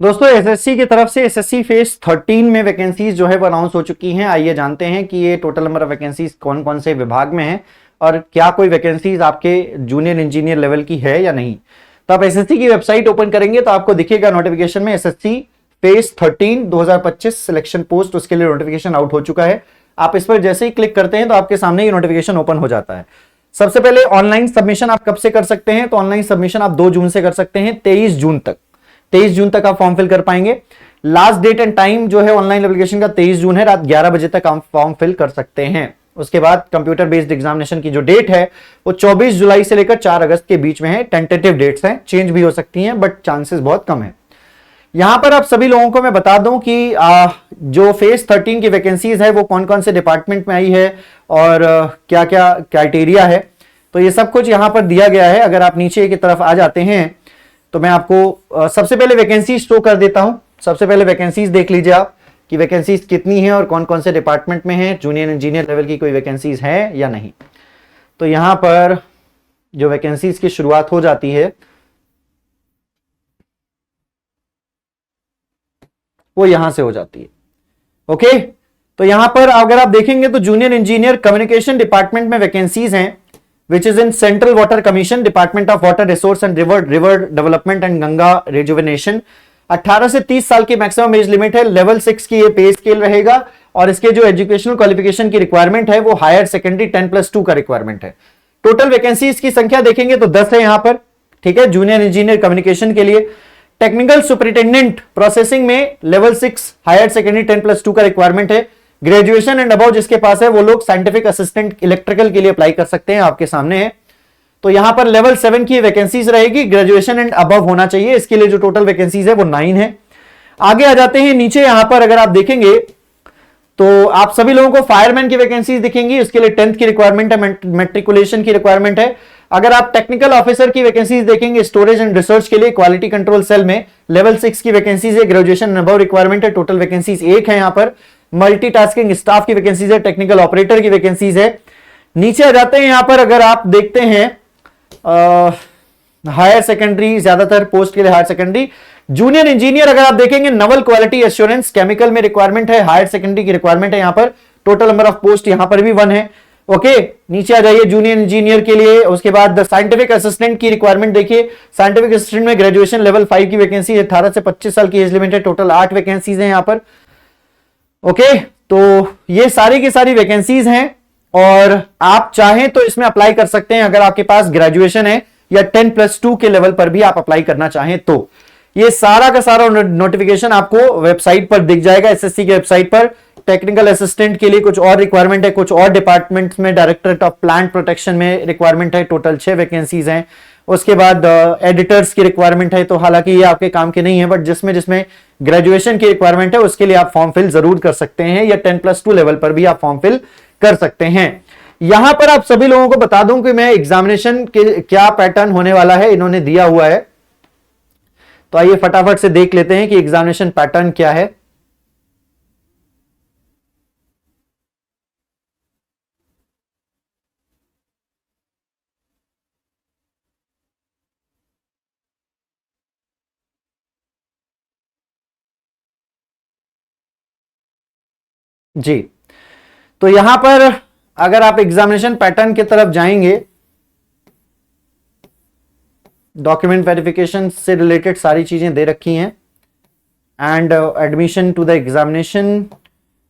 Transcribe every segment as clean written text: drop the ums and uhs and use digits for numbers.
दोस्तों एसएससी की तरफ से एसएससी फेज 13 में वैकेंसीज जो है वो अनाउंस हो चुकी हैं। आइए जानते हैं कि ये टोटल नंबर ऑफ वैकेंसीज कौन कौन से विभाग में है और क्या कोई वैकेंसीज आपके जूनियर इंजीनियर लेवल की है या नहीं। तो आप एसएससी की वेबसाइट ओपन करेंगे तो आपको दिखेगा नोटिफिकेशन में एसएससी फेज 13 2025 सिलेक्शन पोस्ट, उसके लिए नोटिफिकेशन आउट हो चुका है। आप इस पर जैसे ही क्लिक करते हैं तो आपके सामने ये नोटिफिकेशन ओपन हो जाता है। सबसे पहले ऑनलाइन सबमिशन आप कब से कर सकते हैं, तो ऑनलाइन सबमिशन आप 2 जून से कर सकते हैं, 23 जून तक आप फॉर्म फिल कर पाएंगे। लास्ट डेट एंड टाइम जो है ऑनलाइन एप्लीकेशन का 23 जून है, रात 11 बजे तक आप फॉर्म फिल कर सकते हैं। उसके बाद कंप्यूटर बेस्ड एग्जामिनेशन की जो डेट है वो 24 जुलाई से लेकर 4 अगस्त के बीच में है। टेंटेटिव डेट्स हैं, चेंज भी हो सकती हैं, बट चांसेस बहुत कम है। यहां पर आप सभी लोगों को मैं बता दूं कि जो फेज 13 की वैकेंसीज है वो कौन कौन से डिपार्टमेंट में आई है और क्या क्या क्राइटेरिया है, तो ये सब कुछ यहां पर दिया गया है। अगर आप नीचे की तरफ आ जाते हैं तो मैं आपको सबसे पहले वैकेंसीज शो कर देता हूं। सबसे पहले वैकेंसीज देख लीजिए आप कि वैकेंसीज कितनी है और कौन कौन से डिपार्टमेंट में है, जूनियर इंजीनियर लेवल की कोई वैकेंसीज है या नहीं। तो यहां पर जो वैकेंसीज की शुरुआत हो जाती है वो यहां से हो जाती है। ओके, तो यहां पर अगर आप देखेंगे तो जूनियर इंजीनियर कम्युनिकेशन डिपार्टमेंट में वैकेंसीज हैं, which is in Central Water Commission, Department of Water Resource and River Development and Ganga Rejuvenation। 18 से 30 साल की मैक्सिमम एज लिमिट है। लेवल 6 की ये पे स्केल रहेगा और इसके जो एजुकेशनल क्वालिफिकेशन की रिक्वायरमेंट है वो हायर सेकेंडरी 10+2 का रिक्वायरमेंट है। टोटल वैकेंसीज की संख्या देखेंगे तो 10 है यहां पर, ठीक है। जूनियर इंजीनियर कम्युनिकेशन के लिए टेक्निकल सुपरिटेंडेंट प्रोसेसिंग में लेवल 6 हायर सेकेंडरी 10+2 का रिक्वायरमेंट है। ग्रेजुएशन एंड अबव जिसके पास है वो लोग साइंटिफिक असिस्टेंट इलेक्ट्रिकल के लिए अप्लाई कर सकते हैं, आपके सामने है। तो यहां पर लेवल 7 की वैकेंसीज रहेगी, ग्रेजुएशन एंड अबव होना चाहिए। इसके लिए जो टोटल वैकेंसीज है वो 9 है। आगे आ जाते हैं नीचे, यहां पर अगर आप देखेंगे तो आप सभी लोगों को फायरमैन की वैकेंसीज दिखेंगी। उसके लिए 10th की रिक्वायरमेंट है, मेट्रिकुलेशन की रिक्वायरमेंट है। अगर आप टेक्निकल ऑफिसर की वैकेंसीज देखेंगे स्टोरेज एंड रिसर्च के लिए क्वालिटी कंट्रोल सेल में लेवल 6 की वैकेंसीज है, ग्रेजुएशन एंड अबव रिक्वायरमेंट है। टोटल वैकेंसीज 1 है यहां पर। मल्टीटास्किंग स्टाफ की वैकेंसीज है, टेक्निकल ऑपरेटर की वैकेंसीज है। नीचे आ जाते हैं, यहां पर अगर आप देखते हैं हायर सेकेंडरी, ज्यादातर पोस्ट के लिए हायर सेकेंडरी। जूनियर इंजीनियर अगर आप देखेंगे नवल क्वालिटी एश्योरेंस केमिकल में रिक्वायरमेंट है, हायर सेकेंडरी की रिक्वायरमेंट है यहां पर। टोटल नंबर ऑफ पोस्ट यहां पर भी 1 है। ओके, नीचे आ जाइए जूनियर इंजीनियर के लिए। उसके बाद साइंटिफिक असिस्टेंट की रिक्वायरमेंट देखिए। साइंटिफिक असिस्टेंट में ग्रेजुएशन लेवल 5 की वैकेंसी है, 18 से 25 साल की एज लिमिट है। टोटल 8 वैकेंसीज हैं यहां पर। ओके, तो ये सारी की सारी वैकेंसीज हैं और आप चाहें तो इसमें अप्लाई कर सकते हैं अगर आपके पास ग्रेजुएशन है या 10+2 के लेवल पर भी आप अप्लाई करना चाहें तो। ये सारा का सारा नोटिफिकेशन आपको वेबसाइट पर दिख जाएगा, एसएससी की वेबसाइट पर। टेक्निकल असिस्टेंट के लिए कुछ और रिक्वायरमेंट है, कुछ और डिपार्टमेंट्स में डायरेक्टरेट ऑफ प्लांट प्रोटेक्शन में रिक्वायरमेंट है। टोटल 6 वैकेंसीज हैं। उसके बाद एडिटर्स की रिक्वायरमेंट है, तो हालांकि ये आपके काम के नहीं है, बट जिसमें जिसमें ग्रेजुएशन की रिक्वायरमेंट है उसके लिए आप फॉर्म फिल जरूर कर सकते हैं, या 10+2 लेवल पर भी आप फॉर्म फिल कर सकते हैं। यहां पर आप सभी लोगों को बता दूं कि मैं एग्जामिनेशन के क्या पैटर्न होने वाला है इन्होंने दिया हुआ है, तो आइए फटाफट से देख लेते हैं कि एग्जामिनेशन पैटर्न क्या है। जी, तो यहां पर अगर आप एग्जामिनेशन पैटर्न की तरफ जाएंगे, डॉक्यूमेंट वेरिफिकेशन से रिलेटेड सारी चीजें दे रखी हैं। And admission to the examination,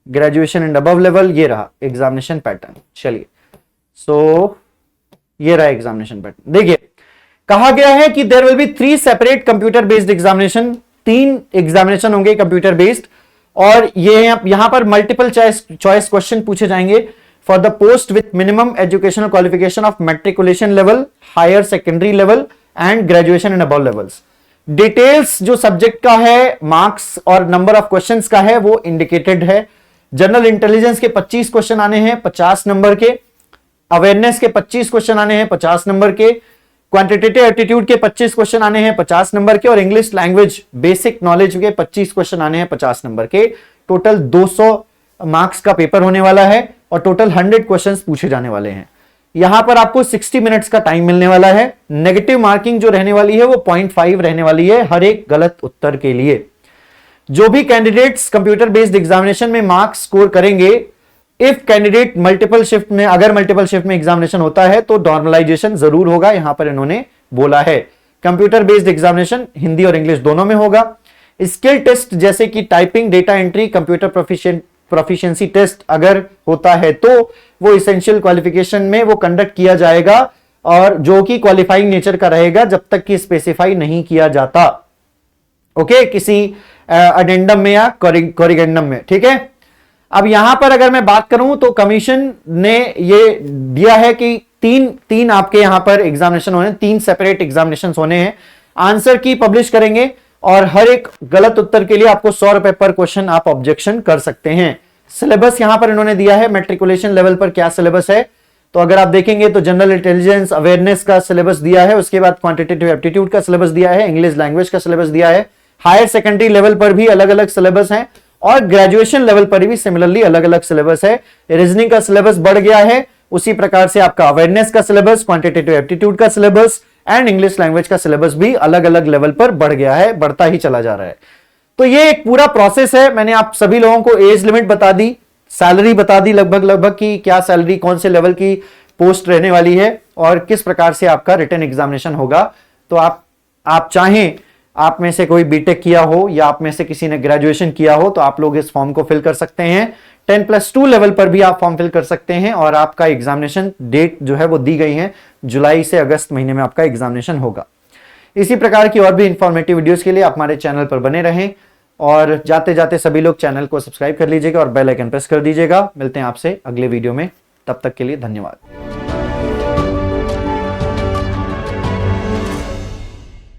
graduation and above level, ये रहा एग्जामिनेशन पैटर्न। चलिए, सो ये रहा एग्जामिनेशन पैटर्न। देखिए, कहा गया है कि there will be 3 separate computer based examination. 3 examination होंगे कंप्यूटर बेस्ड, और ये यहां पर मल्टीपल चॉइस क्वेश्चन पूछे जाएंगे for the post with minimum educational qualification of matriculation level, higher secondary level and graduation and above levels. Details जो subject का है, मार्क्स और नंबर ऑफ क्वेश्चंस का है वो इंडिकेटेड है। जनरल इंटेलिजेंस के 25 क्वेश्चन आने हैं 50 नंबर के, अवेयरनेस के 25 क्वेश्चन आने हैं 50 नंबर के, क्वांटिटेटिव एप्टीट्यूड के 25 क्वेश्चन आने हैं 50 नंबर के, और इंग्लिश लैंग्वेज बेसिक नॉलेज के 25 क्वेश्चन आने हैं 50 नंबर के। टोटल 200 मार्क्स का पेपर होने वाला है और टोटल 100 क्वेश्चंस पूछे जाने वाले हैं। यहां पर आपको 60 मिनट्स का टाइम मिलने वाला है। नेगेटिव मार्किंग जो रहने वाली है वो 0.5 रहने वाली है हर एक गलत उत्तर के लिए। जो भी कैंडिडेट्स कंप्यूटर बेस्ड एग्जामिनेशन में मार्क्स स्कोर करेंगे, इफ कैंडिडेट मल्टीपल शिफ्ट में, अगर मल्टीपल शिफ्ट में एग्जामिनेशन होता है तो नॉर्मलाइजेशन जरूर होगा, यहां पर इन्होंने बोला है। कंप्यूटर बेस्ड एग्जामिनेशन हिंदी और इंग्लिश दोनों में होगा। स्किल टेस्ट जैसे कि typing, data entry, computer proficiency test अगर होता है तो वो इसेंशियल क्वालिफिकेशन में वो कंडक्ट किया जाएगा, और जो कि क्वालिफाइंग नेचर का रहेगा जब तक कि स्पेसिफाई नहीं किया जाता, ओके, किसी अडेंडम में या कोरिगेंडम में, ठीक है। अब यहां पर अगर मैं बात करूं तो कमीशन ने ये दिया है कि तीन आपके यहां पर एग्जामिनेशन होने, 3 सेपरेट एग्जामिनेशन होने हैं। आंसर की पब्लिश करेंगे और हर एक गलत उत्तर के लिए आपको 100 रुपए पर क्वेश्चन आप ऑब्जेक्शन कर सकते हैं। सिलेबस यहां पर इन्होंने दिया है, मैट्रिकुलेशन लेवल पर क्या सिलेबस है, तो अगर आप देखेंगे तो जनरल इंटेलिजेंस अवेयरनेस का सिलेबस दिया है, उसके बाद क्वांटिटेटिव एप्टीट्यूड का सिलेबस दिया है, इंग्लिश लैंग्वेज का सिलेबस दिया है, हायर सेकेंडरी लेवल पर भी अलग अलग सिलेबस है और ग्रेजुएशन लेवल पर भी सिमिलरली अलग अलग सिलेबस है। रीजनिंग का सिलेबस बढ़ गया है, उसी प्रकार से आपका अवेयरनेस का सिलेबस, क्वांटिटेटिव एप्टीट्यूड का सिलेबस एंड इंग्लिश लैंग्वेज का सिलेबस भी अलग अलग लेवल पर बढ़ गया है, बढ़ता ही चला जा रहा है। तो ये एक पूरा प्रोसेस है। मैंने आप सभी लोगों को एज लिमिट बता दी, सैलरी बता दी लगभग की क्या सैलरी, कौन से लेवल की पोस्ट रहने वाली है और किस प्रकार से आपका रिटन एग्जामिनेशन होगा। तो आप चाहें, आप में से कोई बीटेक किया हो या आप में से किसी ने ग्रेजुएशन किया हो तो आप लोग इस फॉर्म को फिल कर सकते हैं। 10+2 लेवल पर भी आप फॉर्म फिल कर सकते हैं और आपका एग्जामिनेशन डेट जो है वो दी गई है, जुलाई से अगस्त महीने में आपका एग्जामिनेशन होगा। इसी प्रकार की और भी इंफॉर्मेटिव वीडियोस के लिए आप हमारे चैनल पर बने रहें और जाते जाते सभी लोग चैनल को सब्सक्राइब कर लीजिएगा और बेल आइकन प्रेस कर दीजिएगा। मिलते हैं आपसे अगले वीडियो में, तब तक के लिए धन्यवाद।